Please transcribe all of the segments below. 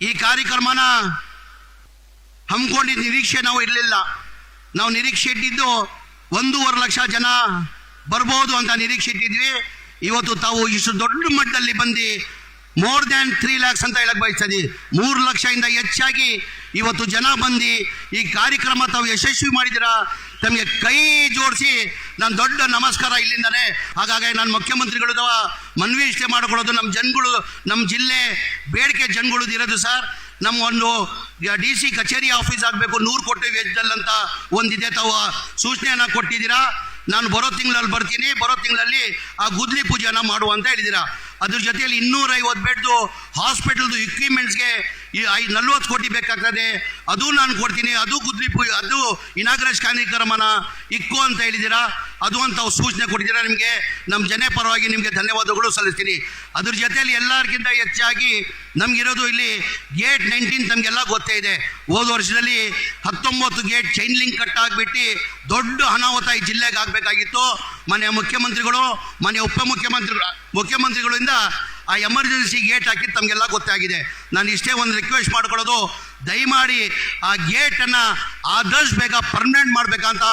ಈ ಕಾರ್ಯಕ್ರಮನ ಹಮ್ಮಿಕೊಂಡಿದ್ದ ನಿರೀಕ್ಷೆ ನಾವು ಇರಲಿಲ್ಲ. ನಾವು ನಿರೀಕ್ಷೆ ಇಟ್ಟಿದ್ದು 1.5 ಲಕ್ಷ ಜನ ಬರ್ಬೋದು ಅಂತ ನಿರೀಕ್ಷೆ ಇಟ್ಟಿದ್ವಿ. ಇವತ್ತು ತಾವು ಇಷ್ಟು ದೊಡ್ಡ ಮಟ್ಟದಲ್ಲಿ ಬಂದು ಮೋರ್ ದ್ಯಾನ್ 3 ಲ್ಯಾಕ್ಸ್ ಅಂತ ಹೇಳಕ್ ಬಯಸ್ತದೆ. 3 ಲಕ್ಷದಿಂದ ಹೆಚ್ಚಾಗಿ ಇವತ್ತು ಜನ ಬಂದು ಈ ಕಾರ್ಯಕ್ರಮ ತಾವು ಯಶಸ್ವಿ ಮಾಡಿದ್ದೀರಾ. ತಮಗೆ ಕೈ ಜೋಡಿಸಿ ನಾನು ದೊಡ್ಡ ನಮಸ್ಕಾರ ಇಲ್ಲಿಂದನೇ. ಹಾಗಾಗಿ ನಾನು ಮುಖ್ಯಮಂತ್ರಿಗಳು ಮನವಿ ಇಷ್ಟೇ ಮಾಡಿಕೊಳ್ಳೋದು, ನಮ್ಮ ಜನಗಳು, ನಮ್ಮ ಜಿಲ್ಲೆ ಬೇಡಿಕೆ ಜನಗಳು ಇರೋದು ಸರ್, ನಮ್ಮ ಒಂದು DC ಕಚೇರಿ ಆಫೀಸ್ ಆಗಬೇಕು 100 ಕೋಟಿ ವೆಚ್ಚದಲ್ಲಿ ಅಂತ ಒಂದಿದೆ. ತಾವು ಸೂಚನೆಯನ್ನು ಕೊಟ್ಟಿದ್ದೀರಾ. ನಾನು ಬರೋ ತಿಂಗಳಲ್ಲಿ ಬರ್ತೀನಿ. ಬರೋ ತಿಂಗಳಲ್ಲಿ ಆ ಗುದ್ಲಿ ಪೂಜೆಯನ್ನು ಮಾಡುವ ಅಂತ ಹೇಳಿದ್ದೀರಾ. ಅದ್ರ ಜೊತೆಯಲ್ಲಿ 250 ಬೆಡ್ದು ಹಾಸ್ಪಿಟಲ್ದು ಇಕ್ವಿಪ್ಮೆಂಟ್ಸ್ಗೆ 40 ಕೋಟಿ ಬೇಕಾಗ್ತದೆ, ಅದು ನಾನು ಕೊಡ್ತೀನಿ. ಅದು ಗುದ್ಲಿ ಪೂಜೆ, ಅದು ಇನಾಗ್ರೇಷನ್ ಕಾರ್ಯಕ್ರಮನ ಇಕ್ಕೋ ಅಂತ ಹೇಳಿದ್ದೀರಾ. ಅದು ಅಂತ ಸೂಚನೆ ಕೊಟ್ಟಿದ್ದೀರಾ. ನಿಮಗೆ ನಮ್ಮ ಜನ ಪರವಾಗಿ ನಿಮಗೆ ಧನ್ಯವಾದಗಳು ಸಲ್ಲಿಸ್ತೀನಿ. ಅದ್ರ ಜೊತೆಯಲ್ಲಿ ಎಲ್ಲರಿಗಿಂತ ಹೆಚ್ಚಾಗಿ ನಮಗಿರೋದು ಇಲ್ಲಿ ಗೇಟ್ 19 ತಮಗೆಲ್ಲ ಗೊತ್ತೇ ಇದೆ. ಹೋದ ವರ್ಷದಲ್ಲಿ 19 ಗೇಟ್ ಚೈನ್ ಲಿಂಕ್ ಕಟ್ ಆಗಿಬಿಟ್ಟು ದೊಡ್ಡ ಅನಾಹುತ ಈ ಜಿಲ್ಲೆಗೆ ಆಗಬೇಕಾಗಿತ್ತು. ಮನೆಯ ಮುಖ್ಯಮಂತ್ರಿಗಳು, ಮನೆಯ ಮುಖ್ಯಮಂತ್ರಿಗಳಿಂದ ಆ ಎಮರ್ಜೆನ್ಸಿ ಗೇಟ್ ಹಾಕಿದ್ದು ತಮಗೆಲ್ಲ ಗೊತ್ತಾಗಿದೆ. ನಾನು ಇಷ್ಟೇ ಒಂದು ರಿಕ್ವೆಸ್ಟ್ ಮಾಡ್ಕೊಳ್ಳೋದು, ದಯಮಾಡಿ ಆ ಗೇಟನ್ನು ಆದಷ್ಟು ಬೇಗ ಪರ್ಮನೆಂಟ್ ಮಾಡಬೇಕಂತ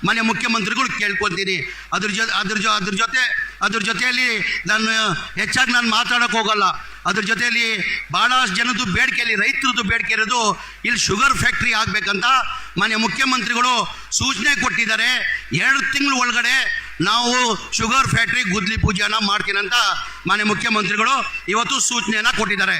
ಮನೆ ಮುಖ್ಯಮಂತ್ರಿಗಳು ಕೇಳ್ಕೊತೀನಿ. ಅದ್ರ ಜೊತೆಯಲ್ಲಿ ನಾನು ಹೆಚ್ಚಾಗಿ ನಾನು ಮಾತಾಡೋಕ್ಕೆ ಹೋಗಲ್ಲ. ಅದ್ರ ಜೊತೆಯಲ್ಲಿ ಭಾಳಷ್ಟು ಜನದ್ದು ಬೇಡಿಕೆಯಲ್ಲಿ, ರೈತರದ್ದು ಬೇಡಿಕೆ ಇರೋದು ಇಲ್ಲಿ ಶುಗರ್ ಫ್ಯಾಕ್ಟ್ರಿ ಆಗಬೇಕಂತ ಮನೆ ಮುಖ್ಯಮಂತ್ರಿಗಳು ಸೂಚನೆ ಕೊಟ್ಟಿದ್ದಾರೆ. 2 ತಿಂಗಳ ಒಳಗಡೆ ನಾವು ಶುಗರ್ ಫ್ಯಾಕ್ಟ್ರಿ ಗುದ್ಲಿ ಪೂಜೆಯನ್ನು ಮಾಡ್ತೀನಂತ ಮನೆ ಮುಖ್ಯಮಂತ್ರಿಗಳು ಇವತ್ತು ಸೂಚನೆಯನ್ನು ಕೊಟ್ಟಿದ್ದಾರೆ.